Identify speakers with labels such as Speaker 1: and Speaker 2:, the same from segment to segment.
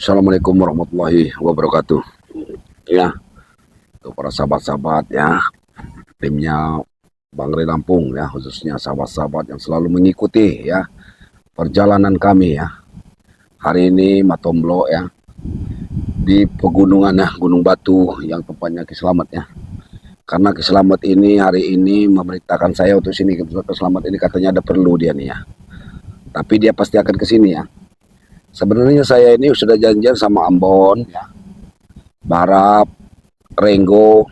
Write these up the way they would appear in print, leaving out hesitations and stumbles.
Speaker 1: Assalamualaikum warahmatullahi wabarakatuh. Ya, untuk para sahabat-sahabat ya, timnya Bang Ray Lampung ya, khususnya sahabat-sahabat yang selalu mengikuti ya perjalanan kami ya. Hari ini Matomblo ya, di pegunungan ya, Gunung Batu yang tempatnya Ki Slamet ya. Karena Ki Slamet ini hari ini memerintahkan saya untuk sini. Ki Slamet ini katanya ada perlu dia nih ya. Tapi dia pasti akan ke sini ya. Sebenarnya saya ini sudah janjian sama Ambon ya, Barap, Renggo.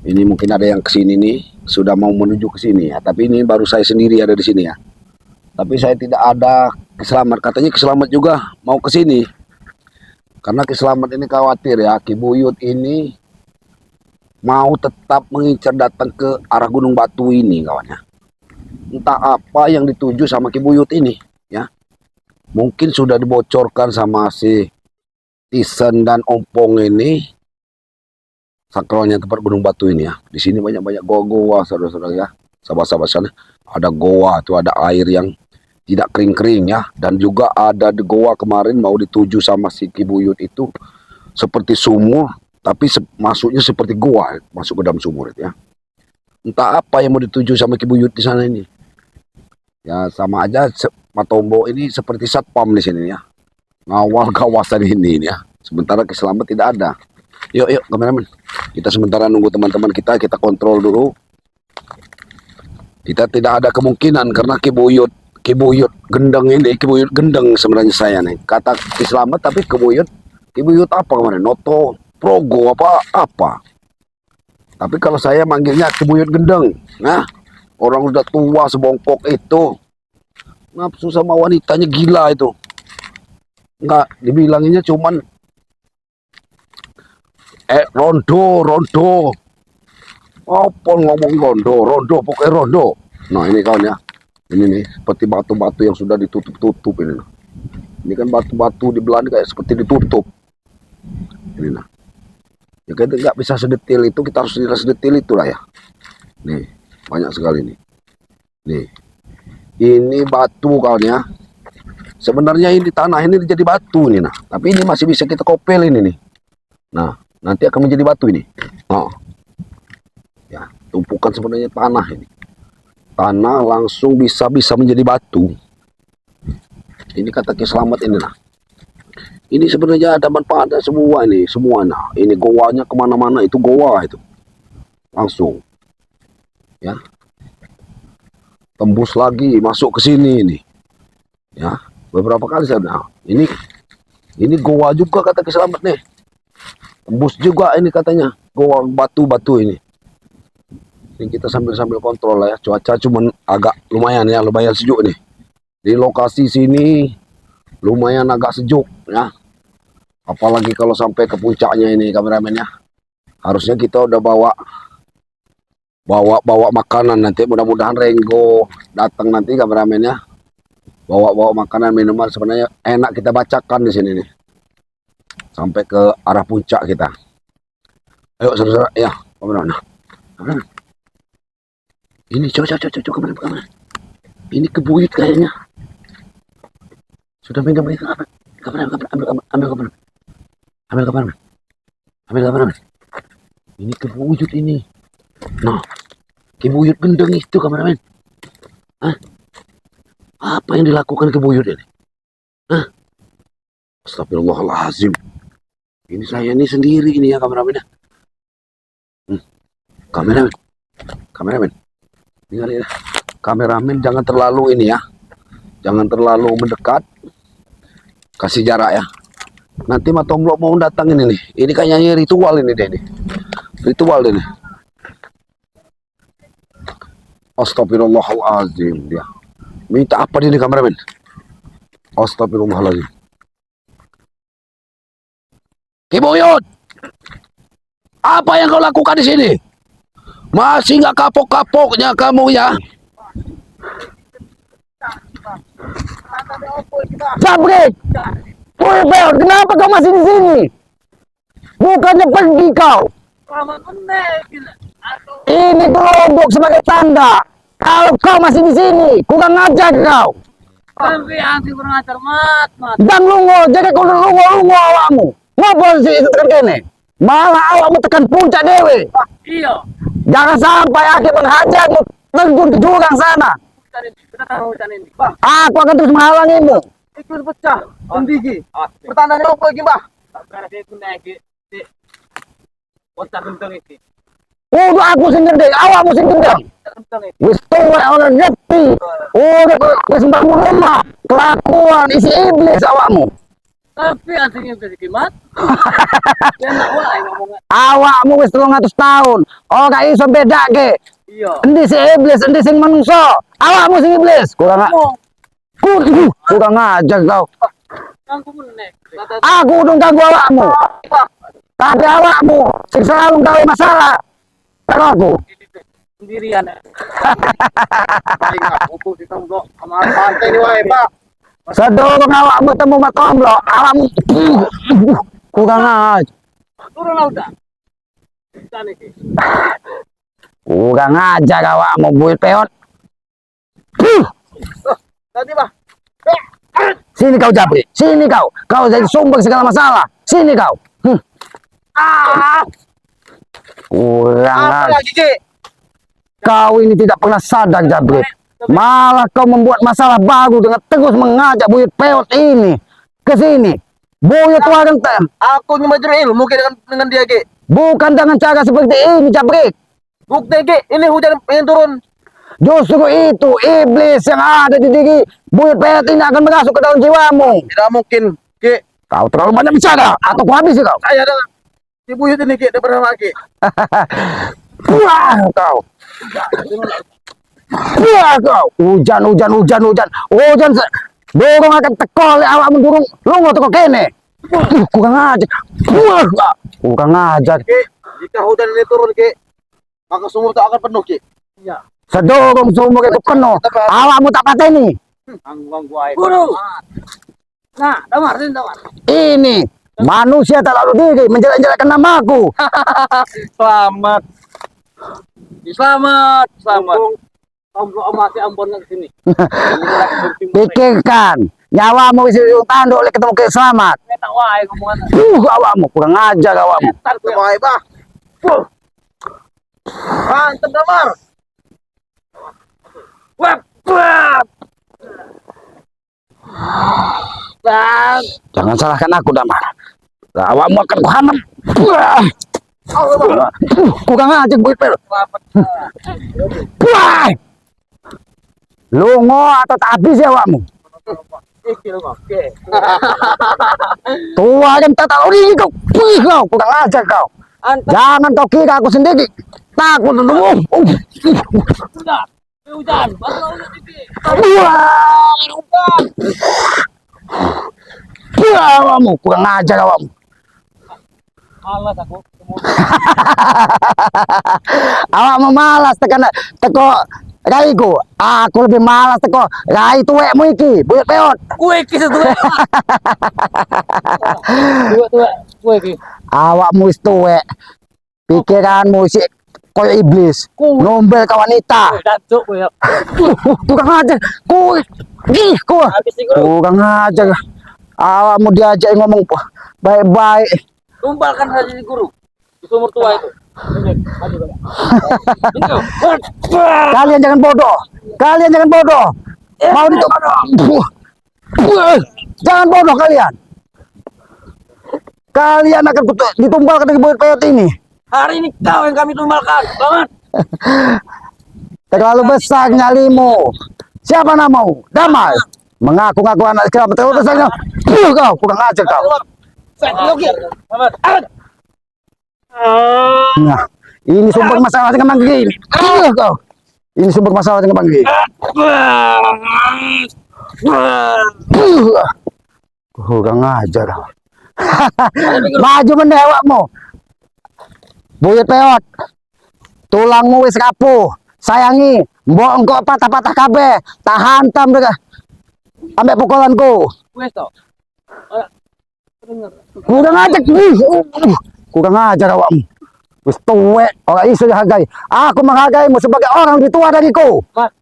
Speaker 1: Ini mungkin ada yang kesini nih, sudah mau menuju ke sini ya. Tapi ini baru saya sendiri ada di sini ya. Tapi saya tidak ada Ki Slamet. Katanya Ki Slamet juga mau ke sini. Karena Ki Slamet ini khawatir ya, Ki Buyut ini mau tetap mengincar datang ke arah Gunung Batu ini kawannya. Entah apa yang dituju sama Ki Buyut ini ya. Mungkin sudah dibocorkan sama si Tisen dan Ompong ini sakralnya tempat Gunung Batu ini ya. Di sini banyak-banyak goa-goa saudara-saudara ya. Sahabat-sahabat sana ada goa tuh, ada air yang tidak kering-kering ya. Dan juga ada di goa kemarin mau dituju sama si Ki Buyut itu seperti sumur, tapi masuknya seperti goa, masuk ke dalam sumur itu ya. Entah apa yang mau dituju sama Ki Buyut di sana ini. Ya sama aja Matomblo ini seperti satpam di sini ya, ngawal kawasan ini ya. Sementara Ki Slamet tidak ada. Yuk kameramen, kita sementara nunggu teman-teman kita kontrol dulu. Kita tidak ada kemungkinan karena Ki Buyut gendeng ini, Ki Buyut gendeng sebenarnya saya nih. Kata Ki Slamet tapi Ki Buyut apa kemarin? Noto Progo apa? Tapi kalau saya manggilnya Ki Buyut gendeng. Nah, orang udah tua sebongkok itu. Nafsu sama wanitanya gila itu. Enggak, dibilanginnya cuman rondo. Apa ngomong rondo, pokoknya rondo. Nah, ini kawan ya. Ini nih, seperti batu-batu yang sudah ditutup-tutup ini. Ini kan batu-batu di Belanda kayak seperti ditutup. Ini nah. Ya kita nggak bisa sedetil itu, kita harus tidak sedetil itulah ya. Nih, banyak sekali nih. Nih. Ini batu kawan ya. Sebenarnya ini tanah ini jadi batu ini nah. Tapi ini masih bisa kita kopel ini nih. Nah, nanti akan menjadi batu ini. Oh. Ya, tumpukan sebenarnya tanah ini. Tanah langsung bisa menjadi batu. Ini kata Ki Slamet ini nah. Ini sebenarnya ada manfaatnya semua ini, semua nah. Ini goanya kemana-mana itu goa itu. Langsung. Ya. Tembus lagi masuk ke sini ini ya, beberapa kali saya bilang ini goa juga kata Ki Slamet nih, tembus juga ini katanya goa batu-batu ini kita sambil kontrol lah ya. Cuaca cuman agak lumayan sejuk nih di lokasi sini, lumayan agak sejuk ya, apalagi kalau sampai ke puncaknya ini kameramen ya. Harusnya kita udah bawa makanan nanti, mudah-mudahan Renggo datang nanti kameramen ya, bawa makanan minuman. Sebenarnya enak kita bacakan di sini nih sampai ke arah puncak kita. Ayo saudara ya kameramen. Ini coba kameramen. Ini Ki Buyut kayaknya sudah megang apa kameramen, ambil kameramen. Ini Ki Buyut ini. Nah, Ki Buyut gendeng itu kameramen. Hah? Apa yang dilakukan Ki Buyut ini? Hah? Astagfirullahaladzim. Ini saya ini sendiri ini ya kameramen ya. Kameramen. Dengar ya. Kameramen jangan terlalu ini ya. Jangan terlalu mendekat. Kasih jarak ya. Nanti Matomblo mau datang ini nih. Ini kayaknya ritual ini deh nih. Ritual ini. Astagfirullahaladzim dia. Minta apa ini kameramen? Astagfirullahaladzim. Ki Buyut, apa yang kau lakukan di sini? Masih nggak kapok-kapoknya kamu ya?
Speaker 2: Sabrik, Buyut, kenapa kau masih di sini? Bukannya pergi kau? Ini kelompok sebagai tanda kalau kau masih di sini, kurang ajar kau.
Speaker 3: Tapi anti kurang ajar mat.
Speaker 2: Dan lungo, jadi kau lungo awakmu. Ngopo sih tekan kene? Malah awakmu tekan puncak dewe.
Speaker 3: Iya.
Speaker 2: Jangan sampai aku menghajarmu terjun ke jurang sana.
Speaker 3: Kita tahu hutan ini.
Speaker 2: Aku akan terus menghalangimu.
Speaker 4: Ikut pecah. Endi iki? Pertandane opo iki, Mbah?
Speaker 3: Karena dia pun naik di kota kentang itu.
Speaker 2: Udah aku sing gendeng, awakmu sing gendeng.
Speaker 3: Kentang itu.
Speaker 2: Wis tuwa ora ngerti. Udah wis bangun rumah. Kelakuan isi iblis awakmu.
Speaker 3: Tapi aslinya bisa dikimat. Dia nak wae ngomongnya.
Speaker 2: Awakmu wis 300 tahun. Ora iso bedake.
Speaker 3: Iya.
Speaker 2: Endi si iblis, endi sing manungsa. Awakmu sing iblis. Kurang kurang ajar kau.
Speaker 3: Aku pun naik.
Speaker 2: Aku udah ganggu awakmu. Tapi awakmu sing selalu gawe masalah. Karo aku.
Speaker 3: Sendirian.
Speaker 4: Aku ditembok sama pantai ini wae, Pak.
Speaker 2: Sedorong awakmu temu matomlo, awakmu kurang ajar.
Speaker 3: Turun lah udah. Hutan ini.
Speaker 2: Kurang ajar awakmu buit peot.
Speaker 4: Tadi, Mbah.
Speaker 2: Sini kau Japri, sini kau. Kau jadi sumber segala masalah. Sini kau. Kurang
Speaker 4: Apa
Speaker 2: ajar.
Speaker 4: lagi, Ki?
Speaker 2: Kau ini tidak pernah sadar Japri. Malah kau membuat masalah baru dengan terus mengajak buyut peot ini ke sini. Buyut warang
Speaker 4: Aku nyumajur ilmu Ki dengan dia, Ki.
Speaker 2: bukan dengan cara seperti ini Japri.
Speaker 4: Bukti, Ki, ini hujan pengen turun.
Speaker 2: Justru itu iblis yang ada di diri buyut peot ini akan masuk ke dalam jiwamu.
Speaker 4: Tidak mungkin, Ki.
Speaker 2: Kau terlalu banyak bicara atau kau habis kau.
Speaker 4: Saya adalah si buyut ini, Ki, daripada Ki.
Speaker 2: Wah kau. Wah kau. Hujan. Dorong akan teko le awakmu durung lungo teko kene. Kurang ajar. Wah, kurang ajar.
Speaker 4: Ki, jika hujan ini turun, Ki, maka sumur itu akan penuh, Ki.
Speaker 3: Iya.
Speaker 2: Sedorong sumur itu penuh. Awakmu tak pateni.
Speaker 3: Anggung gua. Guru. Nah, damar.
Speaker 2: Ini manusia tak lalu diri menjelek-jelekkan namaku.
Speaker 3: Selamat. Selamat. Kamu masih Ambon ke sini.
Speaker 2: Pikirkan, nyawamu isi tanduk oleh ketemu selamat.
Speaker 3: Tak wae ngomongan.
Speaker 2: Awakmu kurang ajar awakmu.
Speaker 4: Wae, Pak. Mantap, Damar.
Speaker 3: Wap. Bang.
Speaker 2: Jangan salahkan aku Damar. Awakmu akan kuhantam. Kurang ajar buyut peot. Wah! Lungo atau tak habis ya awakmu?
Speaker 3: Oke.
Speaker 2: Tua dan tak tahu diri kau. Kau kurang ajar kau. Jangan kau kira aku sendiri. Takut untukmu.
Speaker 3: Sudah. Hujan. Baru hujan ini.
Speaker 2: Wah, awakmu kurang ajar awakmu.
Speaker 3: Malas aku.
Speaker 2: Awakmu malas teko raiku. Aku lebih malas teko rai tuwekmu iki, buyut peot.
Speaker 3: Kue kisah tuh. Kue ki.
Speaker 2: Awakmu wis tuwek. Pikiranmu sih koyo iblis. Nombel ke wanita.
Speaker 3: Dancuk kue.
Speaker 2: Kurang ajar. Kau
Speaker 3: Habis ini guru.
Speaker 2: kurang ajar. Awakmu diajak ngomong baik-baik.
Speaker 3: Tumbalkan saja di guru. Di sumur tua itu. Ini, maju dong.
Speaker 2: Kalian jangan bodoh. Mau jangan bodoh kalian. Kalian akan ditumbalkan dari buyut peot ini.
Speaker 3: Hari ini kau yang kami tumbalkan. Banget.
Speaker 2: Terlalu besar nyalimu. Siapa namamu? Damai. Mengaku-ngaku anak kerabat. Terlalu besar. Kau kurang ajar kau. Nah, ini sumber masalah dengan Bang Gigi. Kau. Ini sumber masalah dengan Bang Gigi. Kurang ajar. Maju meneh awakmu. Buyut peot. Tulangmu wis rapuh. Sayangi, mbok engko patah-patah kabeh. Tak hantam deh. Ambek pukulanku.
Speaker 3: Kue toh. Dengar.
Speaker 2: Kurang ajar. Kurang ajar awakmu. Wis tuwek, ora iso dihargai. Aku menghargaimu sebagai orang lebih tua dariku.
Speaker 3: Mas.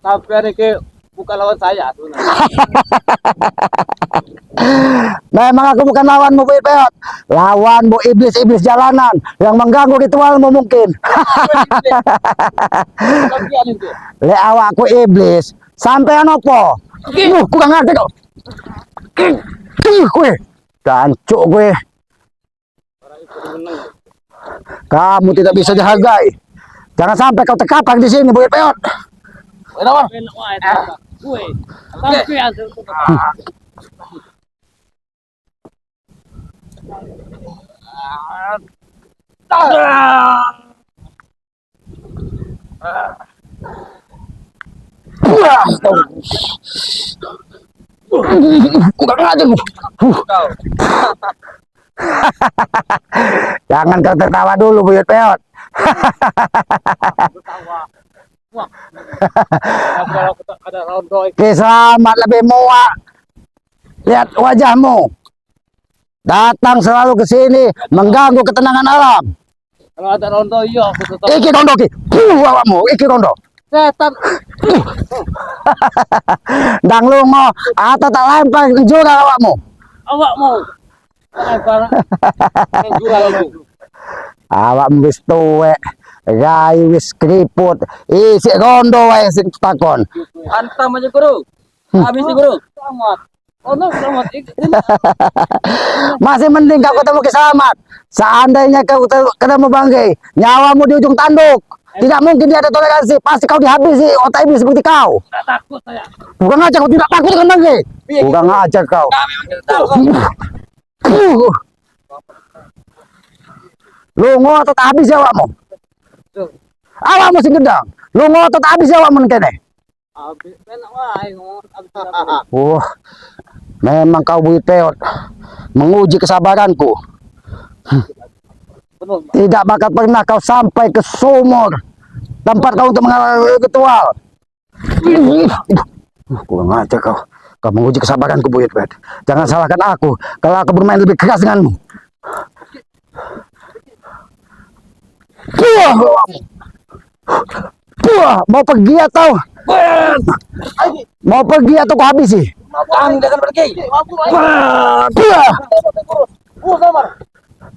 Speaker 3: Tapi hari ke bukan lawan saya sebenarnya.
Speaker 2: Memang aku bukan lawanmu, Buyut Peot. Lawanmu iblis-iblis jalanan yang mengganggu ritualmu mungkin.
Speaker 3: Kalian itu.
Speaker 2: Le awakku iblis. Sampai opo? Kurang ngerti kau. Kue. Dancuk gue. Kamu tidak bisa dihargai. Jangan sampai kau terkapar di sini, Buyut Peot.
Speaker 3: Kenapa? Wah, itu. Gue. Kalian itu.
Speaker 2: Kurang aja lu. Jangan kau tertawa dulu, Buyut Peot.
Speaker 3: Wah. Kalau ada round boy.
Speaker 2: Oke, selamat lebih muak. Lihat wajahmu. Datang selalu ke sini mengganggu ketenangan alam.
Speaker 3: Kalau ada round boy, iya aku tetap.
Speaker 2: Iki rondo ki. Awakmu, iki rondo.
Speaker 3: Setan.
Speaker 2: Dang lungo, atau tak lempar ke jurang awakmu.
Speaker 3: Awak mau. Barang. Jurang itu.
Speaker 2: Awakmu wis tuwek. Rai wis keriput. Isi rondo wae sing takon.
Speaker 3: Antam aja guru. Habis guru. Selamat. Oh no, selamat.
Speaker 2: Masih mending kau ketemu Kisamat. Seandainya kau ketemu Bangke, nyawamu di ujung tanduk. Tidak mungkin dia ada toleransi. Pasti kau dihabisi otak iblis seperti kau.
Speaker 3: Tak takut saya.
Speaker 2: Bukan ngajak kau tidak takut dengan Bangke. Bukan ngajak kau.
Speaker 3: Kami memang tidak tahu.
Speaker 2: Lungo atau tak habis awakmu? Awakmu sing gedang. Lungo atau tak habis awakmu kene?
Speaker 3: Habis enak wae ngomong habis.
Speaker 2: Wah, memang kau Buyut Peot menguji kesabaranku.
Speaker 3: Betul.
Speaker 2: Tidak bakal pernah kau sampai ke sumur tempat kau untuk mengalami ritual. Kurang aja kau. Kau menguji kesabaranku, Buyut Peot. Jangan salahkan aku kalau aku bermain lebih keras denganmu. Mau pergi atau kau habisi?
Speaker 3: Kami akan pergi. Sabar.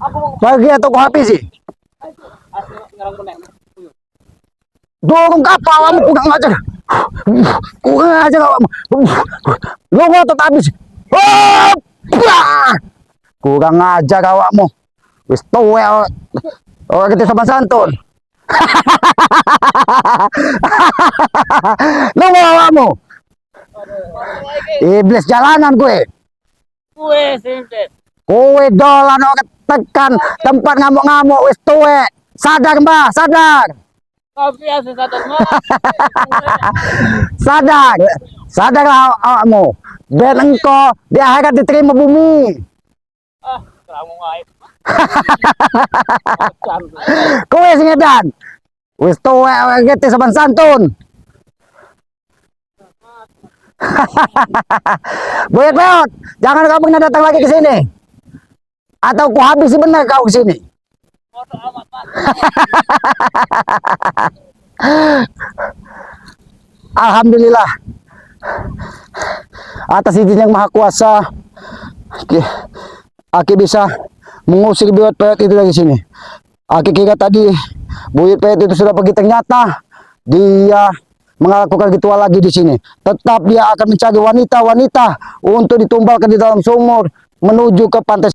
Speaker 3: Aku mau
Speaker 2: Pergi atau kau habisi?
Speaker 3: ngarang meneng.
Speaker 2: Dorong kapal kamu kurang ajar. Kurang ajar kamu. Lu ngotot habis. Kurang ajar awakmu. Wis tuwe orang kita sama santun. Lu awakmu. Iblis jalanan gue.
Speaker 3: Gue sintet.
Speaker 2: Kowe dolan orang tekan tempat ngamuk-ngamuk wis tuwe. Sadar, Mbah, sadar.
Speaker 3: Tapi asal sadar mah.
Speaker 2: Sadar. Sadar awakmu. Ben engko di akhirat diterima bumi.
Speaker 3: Ah, kamu wae.
Speaker 2: Kowe sing edan. Wis tuwe orang kita saban santun. Buyut Peot, jangan kamu pernah datang lagi ke sini. Atau ku habisi benar kau ke sini.
Speaker 3: Foto amat Pak.
Speaker 2: Alhamdulillah. Atas izin yang Maha Kuasa, Aki bisa mengusir Buyut Peot itu dari sini. Aki kira tadi Buyut Peot itu sudah pergi, ternyata dia melakukan ritual lagi di sini. Tetap dia akan mencari wanita-wanita untuk ditumbalkan di dalam sumur menuju ke pantai